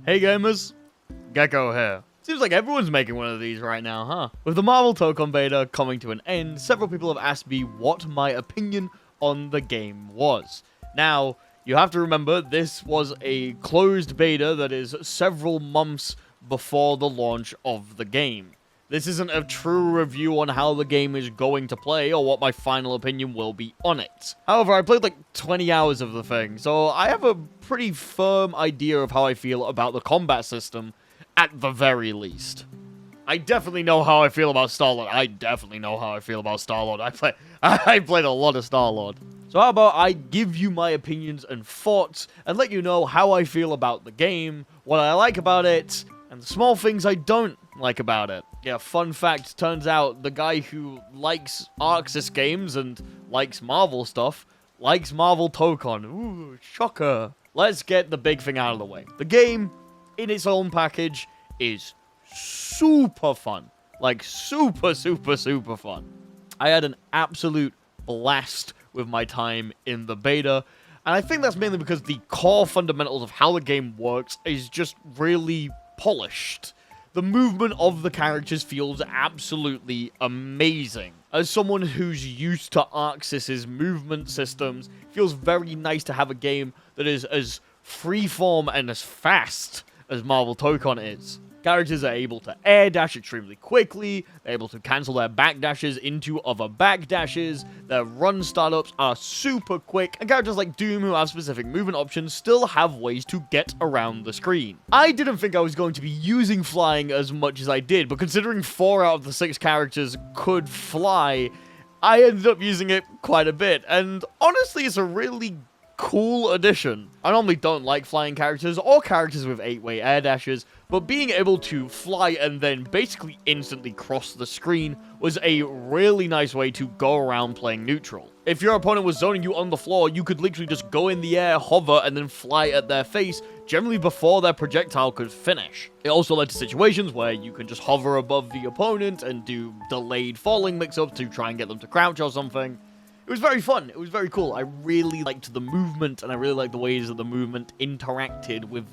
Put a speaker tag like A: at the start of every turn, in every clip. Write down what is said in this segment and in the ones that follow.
A: Hey gamers, Gecko here. Seems like everyone's making one of these right now, huh? With the Marvel Tokon beta coming to an end, several people have asked me what my opinion on the game was. Now, you have to remember, this was a closed beta that is several months before the launch of the game. This isn't a true review on how the game is going to play or what my final opinion will be on it. However, I played like 20 hours of the thing, so I have a pretty firm idea of how I feel about the combat system, at the very least. I definitely know how I feel about Star-Lord. I played a lot of Star-Lord. So how about I give you my opinions and thoughts, and let you know how I feel about the game, what I like about it, and the small things I don't like about it. Yeah, fun fact, turns out the guy who likes Arxis games and likes Marvel stuff, likes Marvel Tokon. Ooh, shocker. Let's get the big thing out of the way. The game, in its own package, is super fun. Like, super fun. I had an absolute blast with my time in the beta, and I think that's mainly because the core fundamentals of how the game works is just really polished. The movement of the characters feels absolutely amazing. As someone who's used to Arxis' movement systems, it feels very nice to have a game that is as freeform and as fast as Marvel Tokon is. Characters are able to air dash extremely quickly, they're able to cancel their back dashes into other back dashes, their run startups are super quick, and characters like Doom who have specific movement options still have ways to get around the screen. I didn't think I was going to be using flying as much as I did, but considering 4 out of the 6 characters could fly, I ended up using it quite a bit, and honestly it's a really cool addition. I normally don't like flying characters or characters with 8-way air dashes, but being able to fly and then basically instantly cross the screen was a really nice way to go around playing neutral. If your opponent was zoning you on the floor, you could literally just go in the air, hover, and then fly at their face, generally before their projectile could finish. It also led to situations where you can just hover above the opponent and do delayed falling mix-ups to try and get them to crouch or something. It was very fun. It was very cool. I really liked the movement, and I really liked the ways that the movement interacted with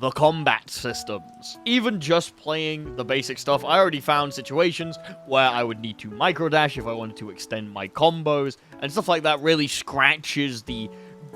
A: the combat systems. Even just playing the basic stuff, I already found situations where I would need to microdash if I wanted to extend my combos, and stuff like that really scratches the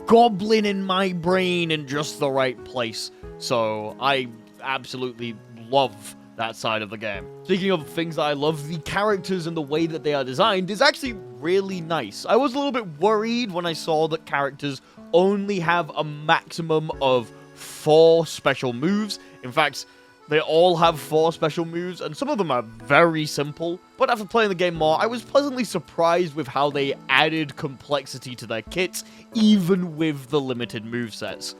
A: goblin in my brain in just the right place. So I absolutely love that side of the game. Speaking of things that I love, the characters and the way that they are designed is actually really nice. I was a little bit worried when I saw that characters only have a maximum of 4 special moves. In fact, they all have 4 special moves, and some of them are very simple. But after playing the game more, I was pleasantly surprised with how they added complexity to their kits, even with the limited movesets.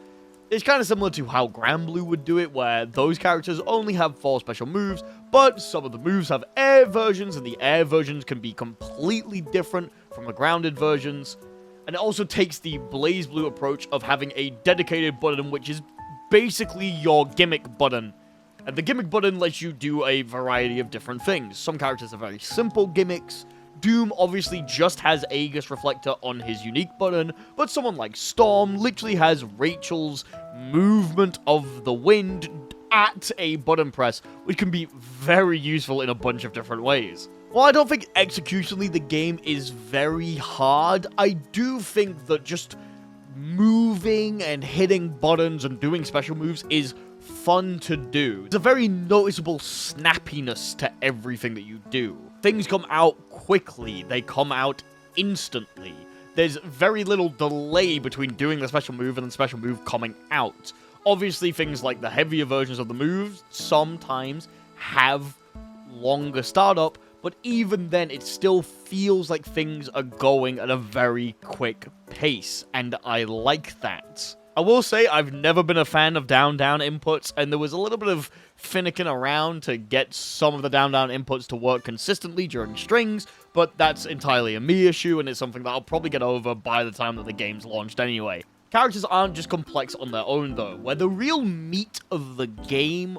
A: It's kind of similar to how Granblue would do it, where those characters only have 4 special moves, but some of the moves have air versions, and the air versions can be completely different from the grounded versions. And it also takes the BlazBlue approach of having a dedicated button, which is basically your gimmick button. And the gimmick button lets you do a variety of different things. Some characters are very simple gimmicks. Doom obviously just has Aegis Reflector on his unique button, but someone like Storm literally has Rachel's movement of the wind at a button press, which can be very useful in a bunch of different ways. While I don't think executionally the game is very hard, I do think that just moving and hitting buttons and doing special moves is fun to do. There's a very noticeable snappiness to everything that you do. Things come out quickly, they come out instantly. There's very little delay between doing the special move and the special move coming out. Obviously, things like the heavier versions of the moves sometimes have longer startup, but even then, it still feels like things are going at a very quick pace, and I like that. I will say I've never been a fan of down-down inputs, and there was a little bit of finicking around to get some of the down-down inputs to work consistently during strings, but that's entirely a me issue, and it's something that I'll probably get over by the time that the game's launched anyway. Characters aren't just complex on their own, though. Where the real meat of the game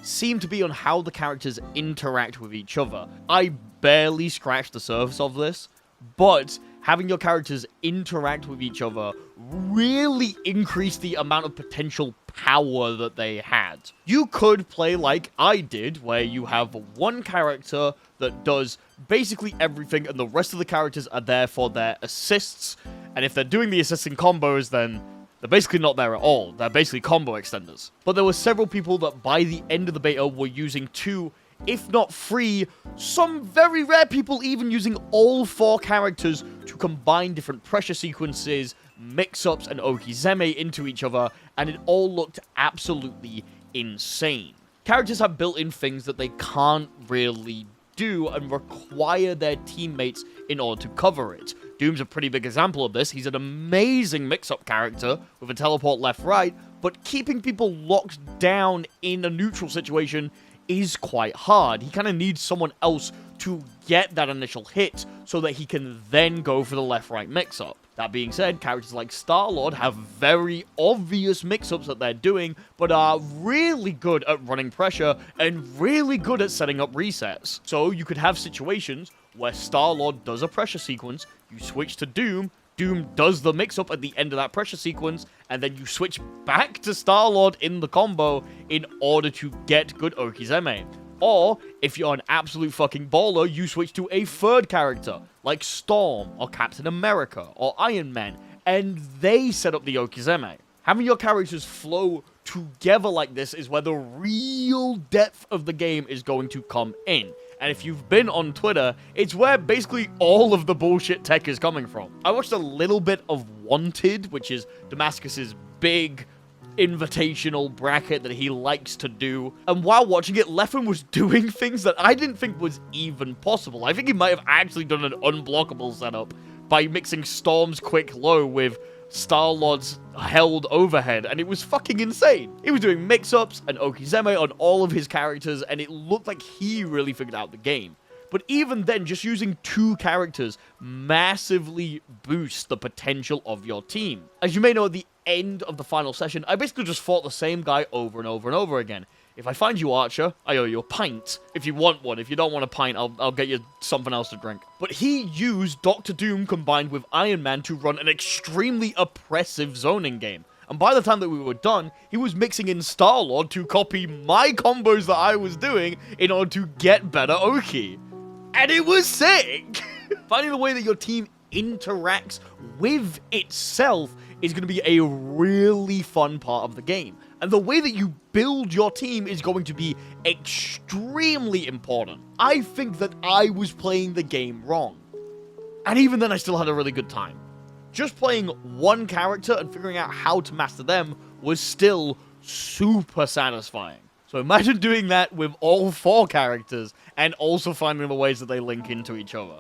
A: seemed to be on how the characters interact with each other. I barely scratched the surface of this, but having your characters interact with each other really increased the amount of potential power that they had. You could play like I did, where you have one character that does basically everything, and the rest of the characters are there for their assists, and if they're doing the assisting combos, then they're basically not there at all. They're basically combo extenders. But there were several people that by the end of the beta were using 2, if not 3, some very rare people even using all 4 characters to combine different pressure sequences, mix-ups, and Okizeme into each other, and it all looked absolutely insane. Characters have built-in things that they can't really do and require their teammates in order to cover it. Doom's a pretty big example of this. He's an amazing mix-up character with a teleport left-right, but keeping people locked down in a neutral situation is quite hard. He kind of needs someone else to get that initial hit so that he can then go for the left-right mix-up. That being said, characters like Star-Lord have very obvious mix-ups that they're doing, but are really good at running pressure and really good at setting up resets. So you could have situations where Star-Lord does a pressure sequence, you switch to Doom, Doom does the mix-up at the end of that pressure sequence, and then you switch back to Star-Lord in the combo in order to get good Okizeme. Or, if you're an absolute fucking baller, you switch to a third character, like Storm, or Captain America, or Iron Man, and they set up the Okizeme. Having your characters flow together like this is where the real depth of the game is going to come in. And if you've been on Twitter, it's where basically all of the bullshit tech is coming from. I watched a little bit of Wanted, which is Damascus's big invitational bracket that he likes to do. And while watching it, Leffen was doing things that I didn't think was even possible. I think he might have actually done an unblockable setup by mixing Storm's quick low with Star-Lord's held overhead, and it was fucking insane. He was doing mix-ups and Okizeme on all of his characters, and it looked like he really figured out the game. But even then, just using 2 characters massively boosts the potential of your team. As you may know, at the end of the final session, I basically just fought the same guy over and over and over again. If I find you, Archer, I owe you a pint. If you want one. If you don't want a pint, I'll get you something else to drink. But he used Dr. Doom combined with Iron Man to run an extremely oppressive zoning game. And by the time that we were done, he was mixing in Star-Lord to copy my combos that I was doing in order to get better Oki. And it was sick! Finding the way that your team interacts with itself is going to be a really fun part of the game. And the way that you build your team is going to be extremely important. I think that I was playing the game wrong. And even then, I still had a really good time. Just playing one character and figuring out how to master them was still super satisfying. So imagine doing that with all 4 characters and also finding the ways that they link into each other.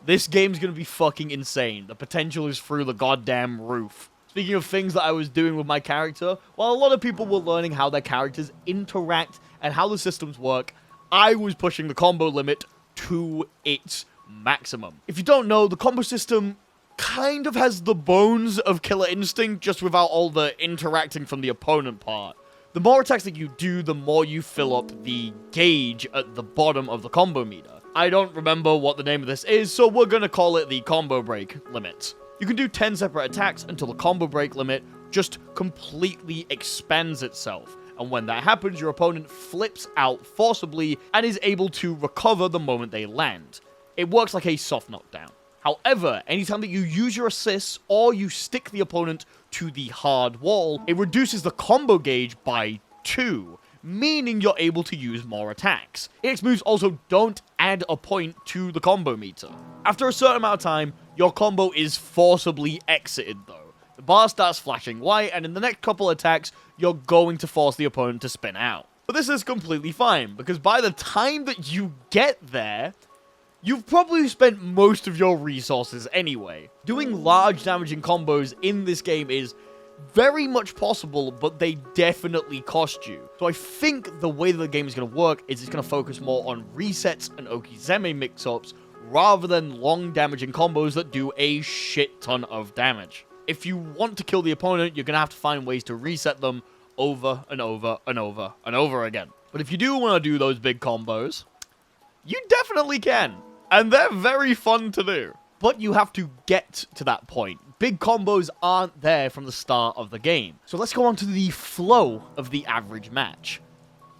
A: This game's going to be fucking insane. The potential is through the goddamn roof. Speaking of things that I was doing with my character, while a lot of people were learning how their characters interact and how the systems work, I was pushing the combo limit to its maximum. If you don't know, the combo system kind of has the bones of Killer Instinct, just without all the interacting from the opponent part. The more attacks that you do, the more you fill up the gauge at the bottom of the combo meter. I don't remember what the name of this is, so we're gonna call it the combo break limit. You can do 10 separate attacks until the combo break limit just completely expands itself. And when that happens, your opponent flips out forcibly and is able to recover the moment they land. It works like a soft knockdown. However, anytime that you use your assists or you stick the opponent to the hard wall, it reduces the combo gauge by 2, meaning you're able to use more attacks. Its moves also don't add a point to the combo meter. After a certain amount of time, your combo is forcibly exited though. The bar starts flashing white, and in the next couple attacks, you're going to force the opponent to spin out. But this is completely fine, because by the time that you get there, you've probably spent most of your resources anyway. Doing large damaging combos in this game is very much possible, but they definitely cost you. So I think the way that the game is going to work is it's going to focus more on resets and Okizeme mix-ups, rather than long damaging combos that do a shit ton of damage. If you want to kill the opponent, you're going to have to find ways to reset them over and over and over and over again. But if you do want to do those big combos, you definitely can. And they're very fun to do. But you have to get to that point. Big combos aren't there from the start of the game. So let's go on to the flow of the average match.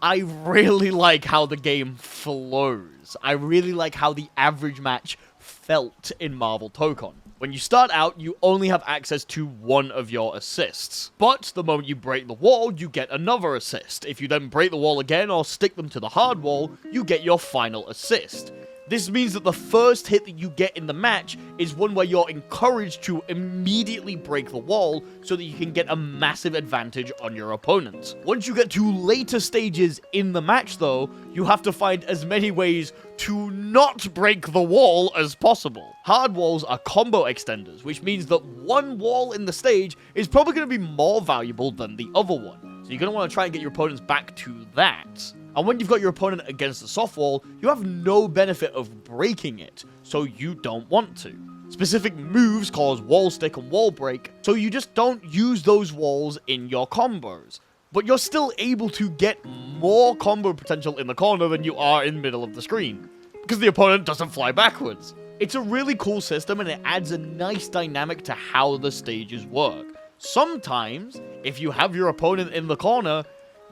A: I really like how the game flows. I really like how the average match felt in Marvel Tokon. When you start out, you only have access to one of your assists. But the moment you break the wall, you get another assist. If you then break the wall again or stick them to the hard wall, you get your final assist. This means that the first hit that you get in the match is one where you're encouraged to immediately break the wall so that you can get a massive advantage on your opponent. Once you get to later stages in the match though, you have to find as many ways to not break the wall as possible. Hard walls are combo extenders, which means that one wall in the stage is probably going to be more valuable than the other one. So you're going to want to try and get your opponents back to that. And when you've got your opponent against the soft wall, you have no benefit of breaking it, so you don't want to. Specific moves cause wall stick and wall break, so you just don't use those walls in your combos. But you're still able to get more combo potential in the corner than you are in the middle of the screen, because the opponent doesn't fly backwards. It's a really cool system, and it adds a nice dynamic to how the stages work. Sometimes, if you have your opponent in the corner,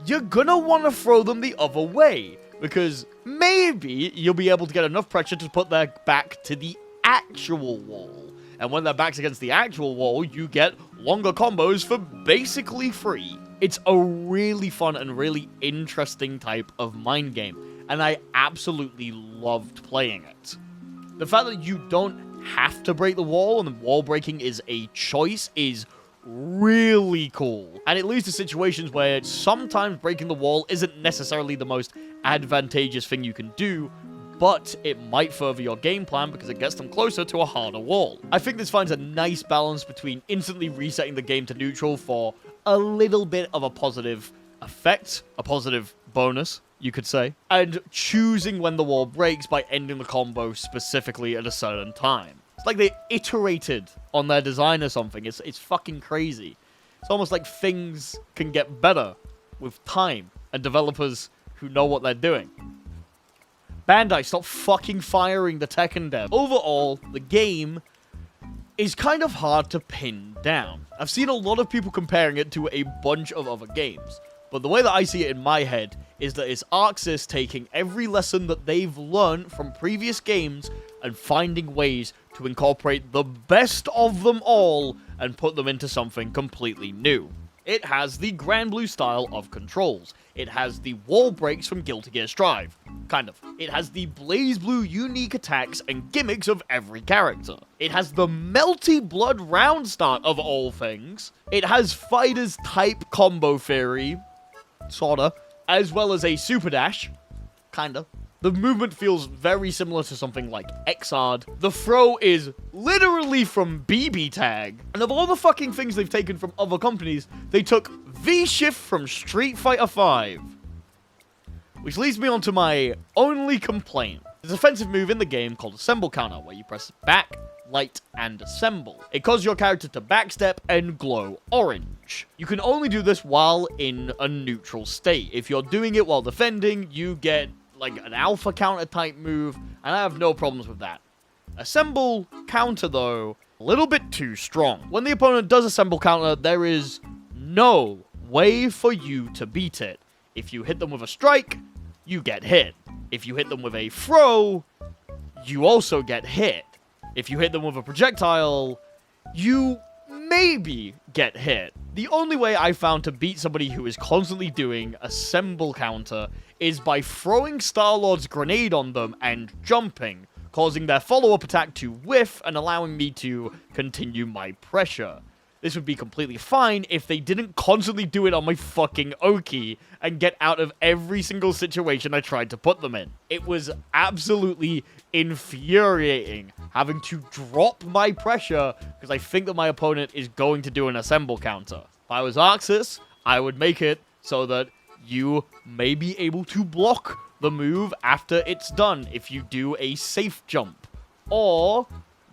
A: you're gonna want to throw them the other way, because maybe you'll be able to get enough pressure to put their back to the actual wall. And when their back's against the actual wall, you get longer combos for basically free. It's a really fun and really interesting type of mind game, and I absolutely loved playing it. The fact that you don't have to break the wall, and the wall breaking is a choice, is really cool. And it leads to situations where sometimes breaking the wall isn't necessarily the most advantageous thing you can do, but it might further your game plan because it gets them closer to a harder wall. I think this finds a nice balance between instantly resetting the game to neutral for a little bit of a positive effect, a positive bonus, you could say, and choosing when the wall breaks by ending the combo specifically at a certain time. It's like they iterated on their design or something. It's fucking crazy. It's almost like things can get better with time and developers who know what they're doing. Bandai, stop fucking firing the Tekken dev. Overall, the game is kind of hard to pin down. I've seen a lot of people comparing it to a bunch of other games, but the way that I see it in my head is that it's ArcSys taking every lesson that they've learned from previous games and finding ways to incorporate the best of them all and put them into something completely new. It has the Grand Blue style of controls. It has the wall breaks from Guilty Gear Strive. Kind of. It has the Blaze Blue unique attacks and gimmicks of every character. It has the Melty Blood round start of all things. It has Fighters type combo theory. Sorta. As well as a Super Dash. Kinda. The movement feels very similar to something like Xrd. The throw is literally from BB Tag. And of all the fucking things they've taken from other companies, they took V-Shift from Street Fighter V. Which leads me on to my only complaint. There's an offensive move in the game called Assemble Counter, where you press back, light, and assemble. It causes your character to backstep and glow orange. You can only do this while in a neutral state. If you're doing it while defending, you get like an alpha counter type move, and I have no problems with that. Assemble counter, though, a little bit too strong. When the opponent does assemble counter, there is no way for you to beat it. If you hit them with a strike, you get hit. If you hit them with a throw, you also get hit. If you hit them with a projectile, you maybe get hit. The only way I found to beat somebody who is constantly doing assemble counter is by throwing Star-Lord's grenade on them and jumping, causing their follow-up attack to whiff and allowing me to continue my pressure. This would be completely fine if they didn't constantly do it on my fucking Oki and get out of every single situation I tried to put them in. It was absolutely infuriating having to drop my pressure because I think that my opponent is going to do an assemble counter. If I was ArcSys, I would make it so that you may be able to block the move after it's done if you do a safe jump. Or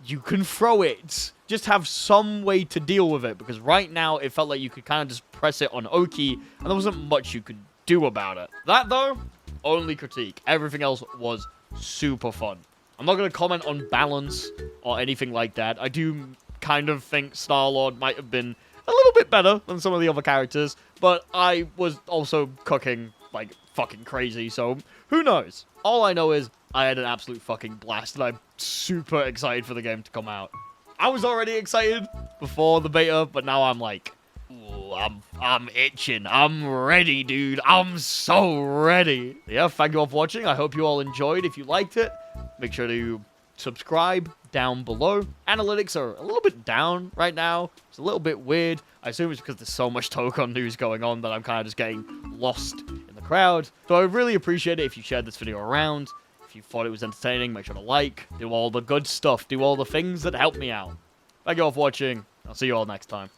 A: you can throw it. Just have some way to deal with it, because right now it felt like you could kind of just press it on Oki and there wasn't much you could do about it. That, though, only critique. Everything else was super fun. I'm not going to comment on balance or anything like that. I do kind of think Star-Lord might have been a little bit better than some of the other characters, but I was also cooking like fucking crazy, so who knows? All I know is I had an absolute fucking blast, and I'm super excited for the game to come out. I was already excited before the beta, but now I'm like, ooh, I'm itching. I'm ready, dude. I'm so ready. Yeah, thank you all for watching. I hope you all enjoyed. If you liked it, make sure to subscribe down below. Analytics are a little bit down right now. It's a little bit weird. I assume it's because there's so much Tokon news going on that I'm kind of just getting lost in the crowd. So I would really appreciate it if you shared this video around. If you thought it was entertaining, make sure to like, do all the good stuff, do all the things that help me out. Thank you all for watching. I'll see you all next time.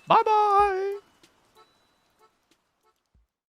A: Bye-bye!